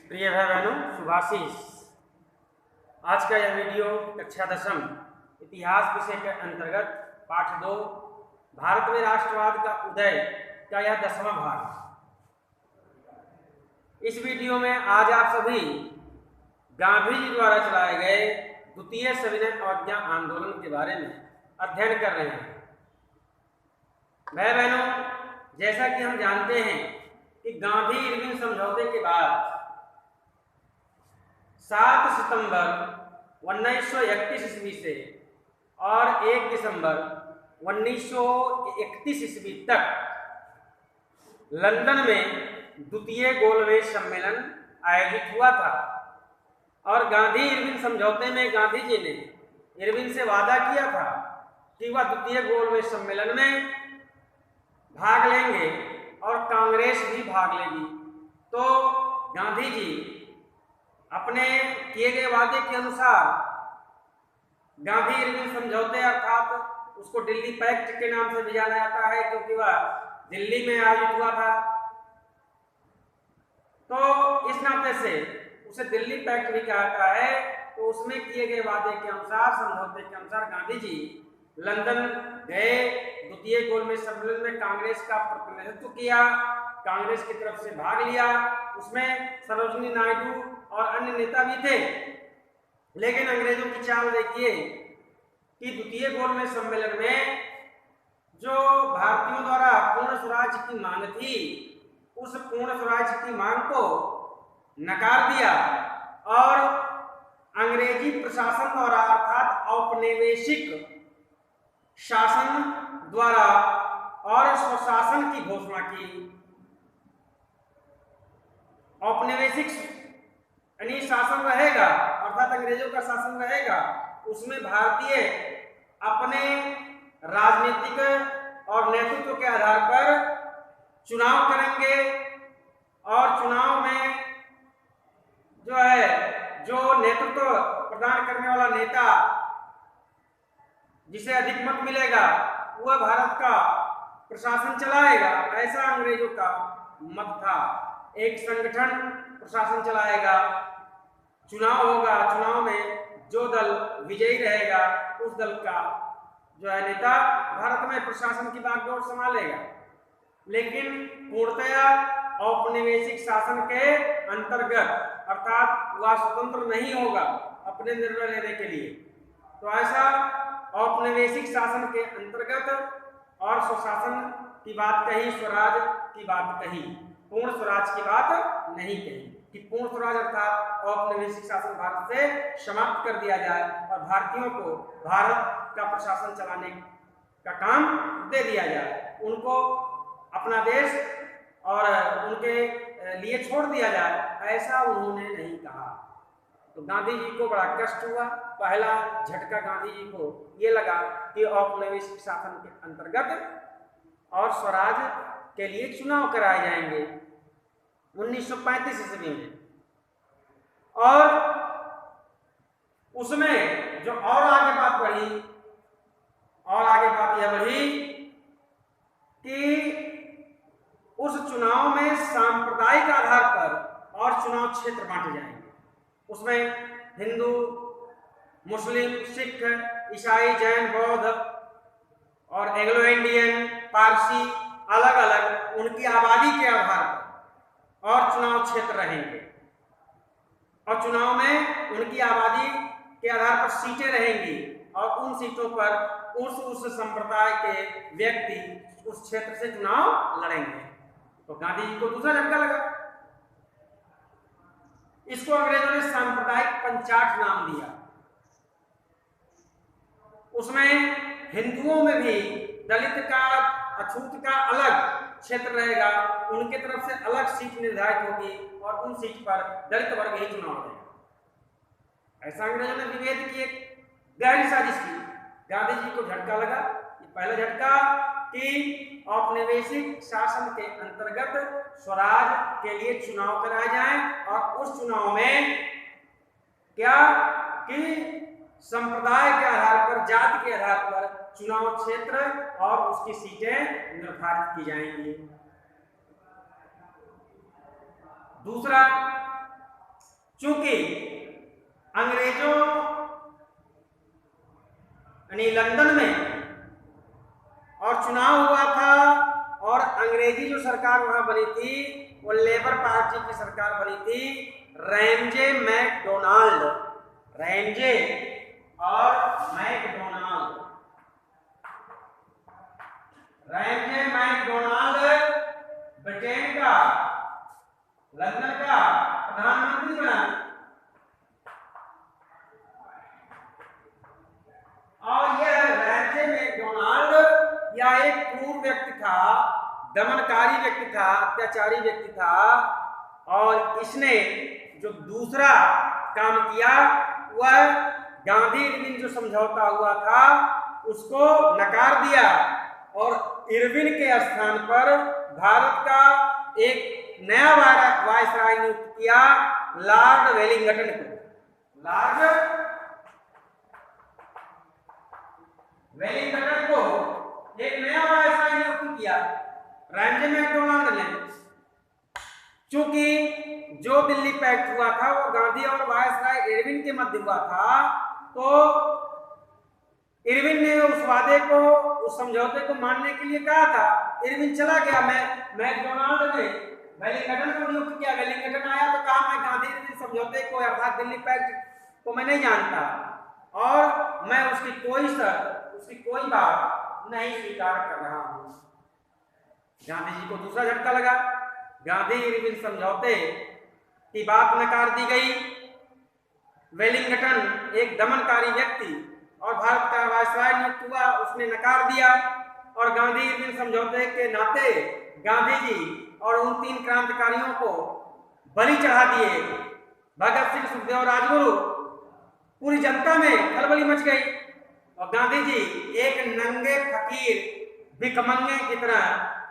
प्रिय भाई बहनों, शुभाशीष। आज का यह वीडियो कक्षा 10 इतिहास विषय के अंतर्गत पाठ 2 भारत में राष्ट्रवाद का उदय का यह 10वां भाग। इस वीडियो में आज आप सभी गांधी जी द्वारा चलाए गए द्वितीय सविनय अवज्ञा आंदोलन के बारे में अध्ययन कर रहे हैं। भाई बहनों, जैसा कि हम जानते हैं कि गांधी इरविन समझौते के बाद 7 सितंबर 1931 ईस्वी से और 1 दिसंबर 1931 ईस्वी तक लंदन में द्वितीय गोलमेज सम्मेलन आयोजित हुआ था और गांधी इरविन समझौते में गांधी जी ने इरविन से वादा किया था कि वह द्वितीय गोलमेज सम्मेलन में भाग लेंगे और कांग्रेस भी भाग लेगी। तो गांधी जी अपने किए गए वादे के अनुसार गांधी इरविन समझौते अर्थात उसको दिल्ली पैक्ट के नाम से भी जाना जाता है क्योंकि वह दिल्ली में आयोजित हुआ था, तो इस नाते से उसे दिल्ली पैक्ट भी कहा जाता है। तो उसमें किए गए वादे के अनुसार, समझौते के अनुसार गांधी जी लंदन गए, द्वितीय गोलमेज सम्मेलन में कांग्रेस का प्रतिनिधित्व किया, कांग्रेस की तरफ से भाग लिया। उसमें सरोजिनी नायडू और अन्य नेता भी थे, लेकिन अंग्रेजों की चाल देखिए कि द्वितीय गोलमेज सम्मेलन में जो भारतीयों द्वारा पूर्ण स्वराज की मांग थी, उस पूर्ण स्वराज की मांग को नकार दिया और अंग्रेजी प्रशासन द्वारा अर्थात औपनिवेशिक शासन द्वारा और स्वशासन की घोषणा की। औपनिवेशिक यानी शासन रहेगा अर्थात अंग्रेजों का शासन रहेगा, उसमें भारतीय अपने राजनीतिक और नेतृत्व के आधार पर चुनाव करेंगे और चुनाव में जो नेतृत्व प्रदान करने वाला नेता जिसे अधिक मत मिलेगा वह भारत का प्रशासन चलाएगा, ऐसा अंग्रेजों का मत था। एक संगठन प्रशासन चलाएगा, चुनाव होगा, चुनाव में जो दल विजयी रहेगा उस दल का नेता भारत में प्रशासन की बागडोर संभालेगा। लेकिन पूर्णतया औपनिवेशिक शासन के अंतर्गत अर्थात वह स्वतंत्र नहीं होगा अपने निर्णय लेने के लिए। तो ऐसा औपनिवेशिक शासन के अंतर्गत और स्वशासन की बात कही, स्वराज की बात कही, पूर्ण स्वराज की बात नहीं कही कि पूर्ण स्वराज अर्थात औपनिवेशिक शासन भारत से समाप्त कर दिया जाए और भारतीयों को भारत का प्रशासन चलाने का काम दे दिया जाए, उनको अपना देश और उनके लिए छोड़ दिया जाए, ऐसा उन्होंने नहीं कहा। तो गांधी जी को बड़ा कष्ट हुआ। पहला झटका गांधी जी को ये लगा कि औपनिवेशिक शासन के अंतर्गत और स्वराज के लिए चुनाव कराए जाएंगे 1935 ईस्वी में। और उसमें जो और आगे बात बढ़ी यह बढ़ी कि उस चुनाव में सांप्रदायिक आधार पर और चुनाव क्षेत्र बांटे जाएंगे। उसमें हिंदू, मुस्लिम, सिख, ईसाई, जैन, बौद्ध और एंग्लो इंडियन, पारसी अलग अलग उनकी आबादी के आधार पर और चुनाव क्षेत्र रहेंगे और चुनाव में उनकी आबादी के आधार पर सीटें रहेंगी और उन सीटों पर उस संप्रदाय के व्यक्ति उस क्षेत्र से चुनाव लड़ेंगे। तो गांधी जी को दूसरा झटका लगा। इसको अंग्रेजों ने सांप्रदायिक पंचाट नाम दिया। उसमें हिंदुओं में भी दलित का, अछूत का अलग क्षेत्र रहेगा, उनके तरफ से अलग सीट निर्धारित होगी और उन सीट पर दलित वर्ग ही चुनाव लड़ेगा। ऐसा अंग्रेजों ने विभेद की एक गहरी साजिश की। गांधी जी को झटका लगा। ये पहला झटका कि औपनिवेशिक शासन के अंतर्गत स्वराज के लिए चुनाव कराए जाएं और उस चुनाव में क्या कि संप्रदाय के आधार पर, जाति के आधार पर चुनाव क्षेत्र और उसकी सीटें निर्धारित की जाएंगी। दूसरा चूंकि अंग्रेजों यानी लंदन में और चुनाव हुआ था और अंग्रेजी जो सरकार वहां बनी थी वो लेबर पार्टी की सरकार बनी थी। रैमजे मैकडोनाल्ड, रैमजे और मैकडोनाल्ड, रैमजे मैकडोनाल्ड ब्रिटेन का, लंदन का प्रधानमंत्री बना और यह रैमजे मैकडोनाल्ड यह एक क्रूर व्यक्ति था, दमनकारी व्यक्ति था, अत्याचारी व्यक्ति था और इसने जो दूसरा काम किया वह गांधी इरविन जो समझौता हुआ था उसको नकार दिया और इरविन के स्थान पर भारत का एक नया वायसराय नियुक्त किया लॉर्ड वेलिंगटन को। लॉर्ड वेलिंगटन को एक नया वायसराय नियुक्त किया रैमजे मैकडोनाल्ड ने। चूंकि जो दिल्ली पैक्ट हुआ था वो गांधी और वायसराय इरविन के मध्य हुआ था, तो इरविन ने उस वादे को, उस समझौते को मानने के लिए कहा था। इरविन चला गया, मैकडोनाल्ड ने वेलिंगटन को नियुक्त किया। वेलिंगटन आया तो कहा मैं गांधी इरविन समझौते को अर्थात दिल्ली पैक्ट को मैं नहीं जानता और मैं उसकी कोई शर्त, उसकी कोई बात नहीं स्वीकार कर रहा हूं। गांधी जी को दूसरा झटका लगा। गांधी इरविन समझौते की बात नकार दी गई। वेलिंगटन एक दमनकारी व्यक्ति और भारत का वायसराय नियुक्त हुआ, उसने नकार दिया और गांधी इरविन समझौते के नाते गांधी जी और उन 3 क्रांतिकारियों को बलि चढ़ा दिए। भगत सिंह, सुखदेव, राजगुरु, पूरी जनता में खलबली मच गई और गांधी जी एक नंगे फकीर भिखमंगे की तरह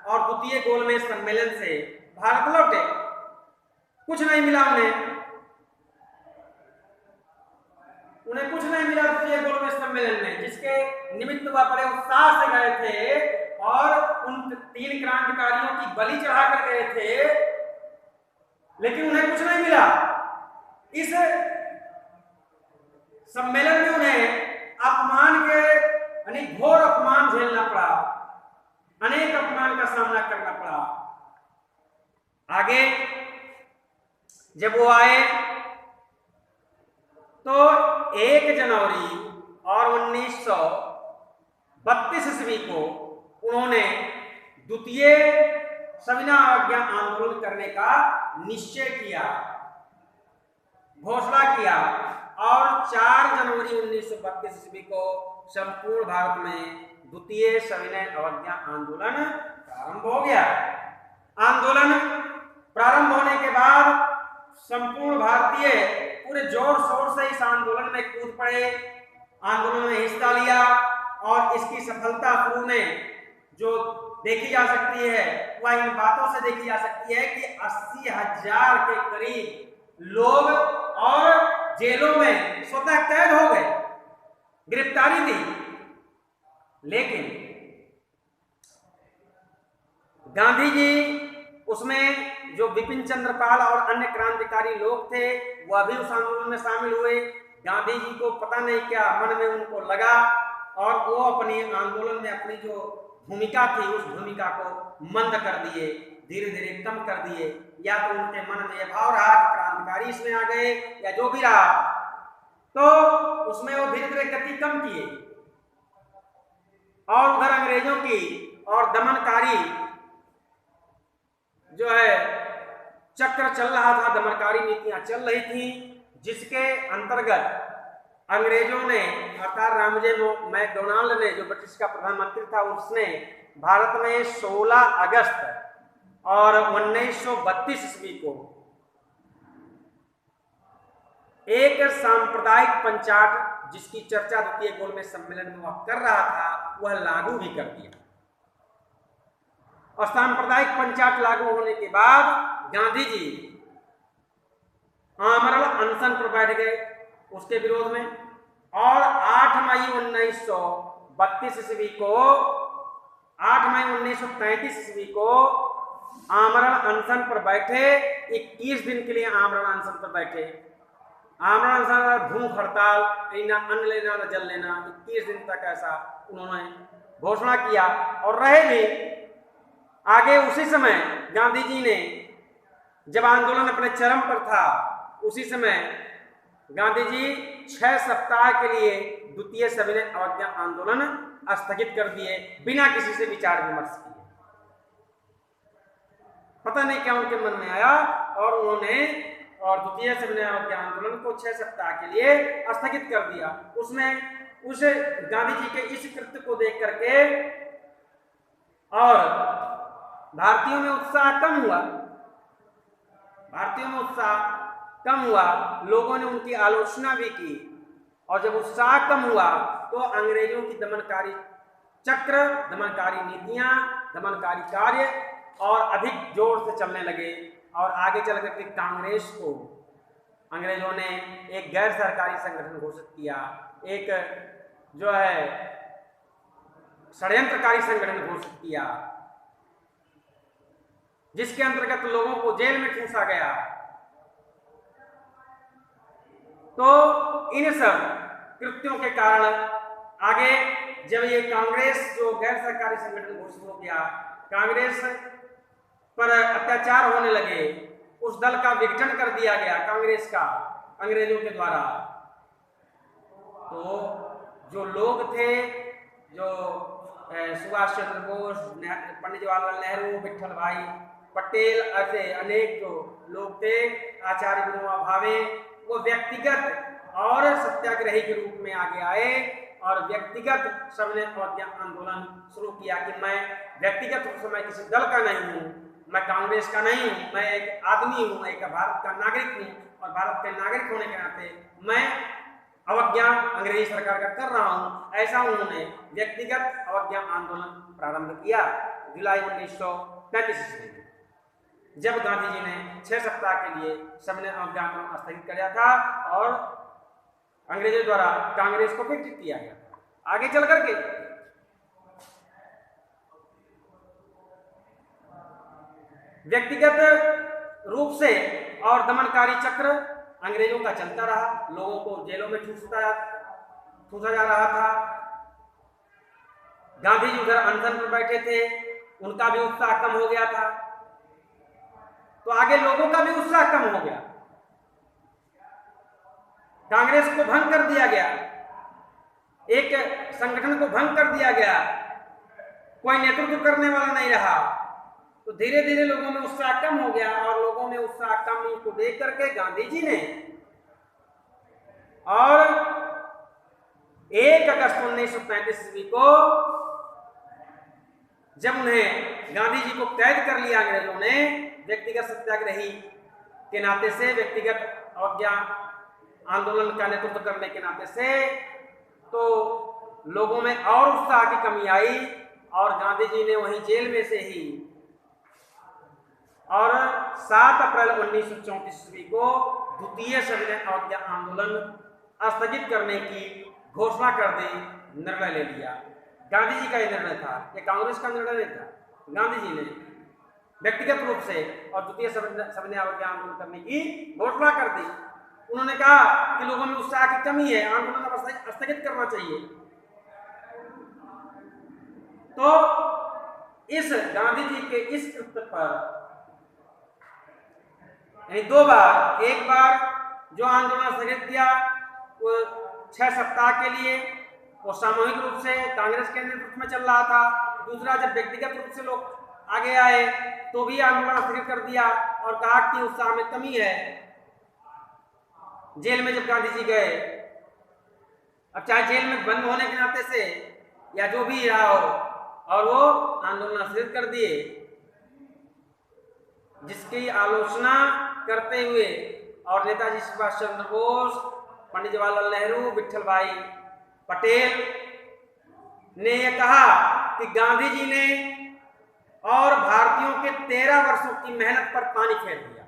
और द्वितीय गोलमेज सम्मेलन से भारत लौटे। कुछ नहीं मिला उन्हें कुछ नहीं मिला द्वितीय गोलमेज सम्मेलन में, जिसके निमित्त वह बड़े उत्साह से गए थे और उन 3 क्रांतिकारियों की बलि चढ़ाकर गए थे, लेकिन उन्हें कुछ नहीं मिला। इस सम्मेलन में उन्हें अपमान के यानी घोर अपमान झेलना पड़ा, अनेक अपमान का सामना करना पड़ा। आगे जब वो आए तो 1 जनवरी और 1932 ईस्वी को उन्होंने द्वितीय सविनय अवज्ञा आंदोलन करने का निश्चय किया, घोषणा किया और 4 जनवरी 1932 ईस्वी को संपूर्ण भारत में द्वितीय सविनय अवज्ञा आंदोलन प्रारंभ हो गया। आंदोलन प्रारंभ होने के बाद संपूर्ण भारतीय पूरे जोर शोर से इस आंदोलन में कूद पड़े, आंदोलन में हिस्सा लिया और इसकी सफलता शुरू में जो देखी जा सकती है वह इन बातों से देखी जा सकती है कि 80,000 के करीब लोग और जेलों में स्वतः कैद हो गए, गिरफ्तारी दी। लेकिन गांधी जी उसमें जो बिपिन चंद्र पाल और अन्य क्रांतिकारी लोग थे वह भी उस आंदोलन में शामिल हुए। गांधी जी को पता नहीं क्या मन में उनको लगा और वो अपनी आंदोलन में अपनी जो भूमिका थी उस भूमिका को मंद कर दिए, धीरे धीरे कम कर दिए। या तो उनके मन में यह भाव रहा कि क्रांतिकारी इसमें आ गए या जो भी रहा, तो उसमें वो धीरे धीरे गति कम किए और उधर अंग्रेजों की और दमनकारी जो है चक्र चल रहा था, दमनकारी नीतियां चल रही थी, जिसके अंतर्गत अंग्रेजों ने अर्थात रैमजे मैकडोनाल्ड ने, जो ब्रिटिश का प्रधानमंत्री था, उसने भारत में 16 अगस्त और 1932 ईस्वी को एक सांप्रदायिक पंचाट, जिसकी चर्चा द्वितीय गोलमेज सम्मेलन में वह कर रहा था, वह लागू भी कर दिया। और सांप्रदायिक पंचाट लागू होने के बाद गांधी जी आमरण अनशन पर बैठ गए उसके विरोध में और 8 मई 1932 ईस्वी को 8 मई 1933 ईस्वी को आमरण अनशन पर बैठे। 21 दिन के लिए आमरण अनशन पर बैठे आमरण अनशन, भूख हड़ताल, ना अन्न लेना न जल लेना, 21 दिन तक ऐसा उन्होंने घोषणा किया और रहे भी। आगे उसी समय गांधी जी ने, जब आंदोलन अपने चरम पर था, उसी समय गांधी जी 6 सप्ताह के लिए द्वितीय सविनय अवज्ञा आंदोलन स्थगित कर दिए बिना किसी से विचार विमर्श किए। पता नहीं क्या उनके मन में आया और उन्होंने द्वितीय सविनय अवज्ञा आंदोलन को 6 सप्ताह के लिए स्थगित कर दिया। उसमें उस गांधी जी के इस कृत्य को देख करके और भारतीयों में उत्साह कम हुआ, भारतीयों में उत्साह कम हुआ, लोगों ने उनकी आलोचना भी की। और जब उत्साह कम हुआ तो अंग्रेजों की दमनकारी चक्र, दमनकारी नीतियां, दमनकारी कार्य और अधिक जोर से चलने लगे। और आगे चल करके कांग्रेस को अंग्रेजों ने एक गैर सरकारी संगठन घोषित किया, एक जो है षड्यंत्रकारी संगठन घोषित किया, जिसके अंतर्गत लोगों को जेल में ठूंसा गया। तो इन सब कृत्यों के कारण आगे जब ये कांग्रेस जो गैर सरकारी संगठन घोषित हो गया, कांग्रेस पर अत्याचार होने लगे, उस दल का विघटन कर दिया गया कांग्रेस का अंग्रेजों के द्वारा। तो जो लोग थे, जो सुभाष चंद्र बोस, पंडित जवाहरलाल नेहरू, विठल भाई पटेल, ऐसे अनेक जो लोग थे, आचार्य विनोबा भावे, वो व्यक्तिगत और सत्याग्रही के रूप में आगे आए और व्यक्तिगत सविनय अवज्ञा आंदोलन शुरू किया कि मैं व्यक्तिगत रूप से मैं किसी दल का नहीं हूँ, मैं कांग्रेस का नहीं हूँ, मैं एक आदमी हूँ, एक भारत का नागरिक हूँ और भारत के नागरिक होने के नाते मैं अवज्ञा अंग्रेजी सरकार का कर रहा हूँ। ऐसा उन्होंने व्यक्तिगत अवज्ञा आंदोलन प्रारंभ किया जुलाई 1935 ईस्वी में, जब गांधी जी ने 6 सप्ताह के लिए सविनय अवज्ञा आंदोलन स्थगित कर दिया था और अंग्रेजों द्वारा कांग्रेस को विघटित किया गया। आगे चल करके व्यक्तिगत रूप से और दमनकारी चक्र अंग्रेजों का चलता रहा, लोगों को जेलों में ठूंसा जा रहा था। गांधी जी उधर अनशन पर बैठे थे, उनका भी उत्साह कम हो गया था, तो आगे लोगों का भी उत्साह कम हो गया। कांग्रेस को भंग कर दिया गया, एक संगठन को भंग कर दिया गया, कोई नेतृत्व करने वाला नहीं रहा, तो धीरे धीरे लोगों में उत्साह कम हो गया। और लोगों में उत्साह कम को देख करके गांधी जी ने और 1 अगस्त 1935 ईस्वी को जब उन्हें गांधी जी को कैद कर लिया अंग्रेजों ने, व्यक्तिगत सत्याग्रही के नाते से, व्यक्तिगत अवज्ञा आंदोलन का नेतृत्व करने के नाते से, तो लोगों में और उत्साह की कमी आई और गांधी जी ने वहीं जेल में से ही और 7 अप्रैल 1934 ईस्वी को द्वितीय सविनय अवज्ञा आंदोलन स्थगित करने की घोषणा कर दी, निर्णय ले लिया। गांधी जी का यह निर्णय था, ये कांग्रेस का निर्णय नहीं था। गांधी जी ने व्यक्तिगत रूप से और द्वितीय सविनय अवज्ञा आंदोलन करने की घोषणा कर दी। उन्होंने कहा कि लोगों में उत्साह की कमी है, आंदोलन अब स्थगित करना चाहिए। तो इस गांधी जी के इस कृत्य पर यानी 2 बार, एक बार जो आंदोलन स्थगित किया वो 6 सप्ताह के लिए, वो सामूहिक रूप से कांग्रेस के नेतृत्व में चल रहा था। दूसरा, जब व्यक्तिगत रूप से लोग आगे आए तो भी आंदोलन स्थगित कर दिया और कहा कि उत्साह में कमी है। जेल में जब गांधी जी गए, अब चाहे जेल में बंद होने के नाते से या जो भी रहा हो, और वो आंदोलन स्थगित कर दिए, जिसकी आलोचना करते हुए और नेताजी सुभाष चंद्र बोस, पंडित जवाहरलाल नेहरू, विठल भाई पटेल ने यह कहा कि गांधी जी ने और भारतीयों के 13 वर्षों की मेहनत पर पानी फेर दिया।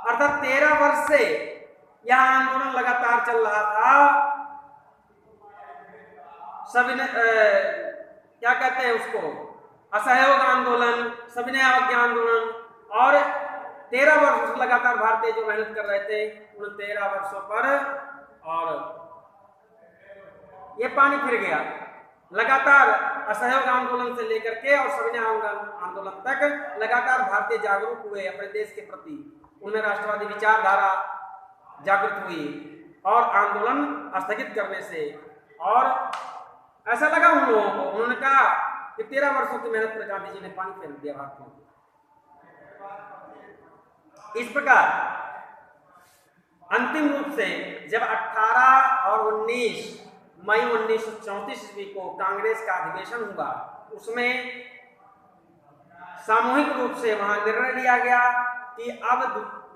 अर्थात 13 वर्ष से यह आंदोलन लगातार चल रहा था। सविनय क्या कहते हैं उसको, असहयोग आंदोलन, सविनय अवज्ञा आंदोलन, और 13 वर्ष लगातार भारतीय जो मेहनत कर रहे थे उन 13 वर्षों पर, और ये पानी फिर गया। लगातार असहयोग आंदोलन से लेकर के और सविनय आंदोलन तक लगातार भारतीय जागरूक हुए अपने देश के प्रति, उनमें राष्ट्रवादी विचारधारा जागृत हुई और आंदोलन स्थगित करने से, और ऐसा लगा उन लोगों को, उन्होंने कहा कि 13 वर्षों की मेहनत पर गांधी जी ने पानी फेर दिया भारतीयों को। इस प्रकार अंतिम रूप से जब 18 और 19 मई 1934 ईस्वी को कांग्रेस का अधिवेशन हुआ, उसमें सामूहिक रूप से वहां निर्णय लिया गया कि अब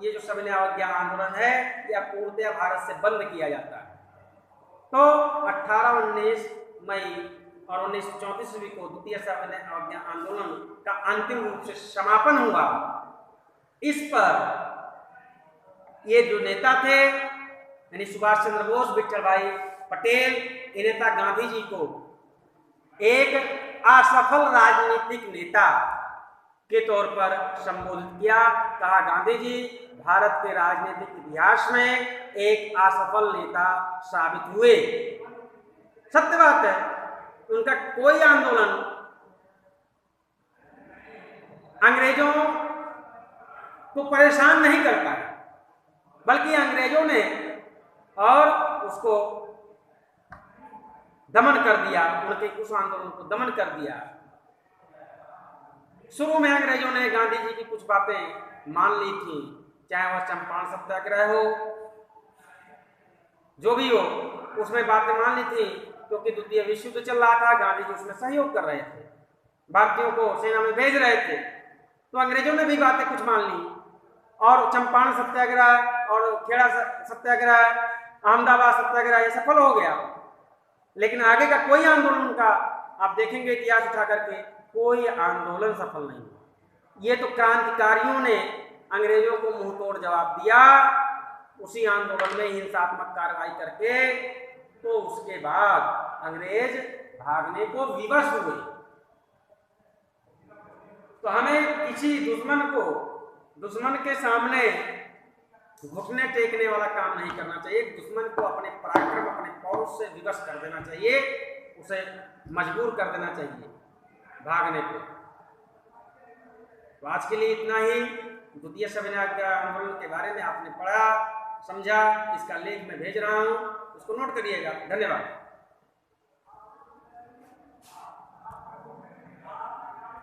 ये जो सविनय अवज्ञा आंदोलन है यह पूर्णतः भारत से बंद किया जाता है। तो 18-19 मई और 1934 ईस्वी को द्वितीय सविनय अवज्ञा आंदोलन का अंतिम रूप से समापन हुआ। इस पर ये जो नेता थे यानी सुभाष चंद्र बोस, विठल भाई पटेल, ये नेता गांधी जी को एक असफल राजनीतिक नेता के तौर पर संबोधित किया। कहा गांधी जी भारत के राजनीतिक इतिहास में एक असफल नेता साबित हुए। सत्य बात है, उनका कोई आंदोलन अंग्रेजों को परेशान नहीं कर पाया, बल्कि अंग्रेजों ने और उसको दमन कर दिया, उनके उस आंदोलन को दमन कर दिया। शुरू में अंग्रेजों ने गांधी जी की कुछ बातें मान ली थी, चाहे वह चंपारण सत्याग्रह हो, जो भी हो, उसमें बातें मान ली थी, क्योंकि द्वितीय विश्व युद्ध चल रहा था, गांधी जी उसमें सहयोग कर रहे थे, भारतीयों को सेना में भेज रहे थे, तो अंग्रेजों ने भी बातें कुछ मान ली। और चंपारण सत्याग्रह और खेड़ा सत्याग्रह, अहमदाबाद सत्याग्रह ये सफल हो गया, लेकिन आगे का कोई आंदोलन उनका आप देखेंगे इतिहास उठा करके, कोई आंदोलन सफल नहीं हुआ। ये तो क्रांतिकारियों ने अंग्रेजों को मुंह तोड़ जवाब दिया, उसी आंदोलन में हिंसात्मक कार्रवाई करके, तो उसके बाद अंग्रेज भागने को विवश हुए। तो हमें किसी दुश्मन के सामने घुटने टेकने वाला काम नहीं करना चाहिए। दुश्मन को अपने पराक्रम, अपने पौरुष से विवश कर देना चाहिए, उसे मजबूर कर देना चाहिए भागने को। तो आज के लिए इतना ही। द्वितीय सविनय अवज्ञा आंदोलन के बारे में आपने पढ़ा, समझा, इसका लेख मैं भेज रहा हूं, उसको नोट करिएगा। धन्यवाद।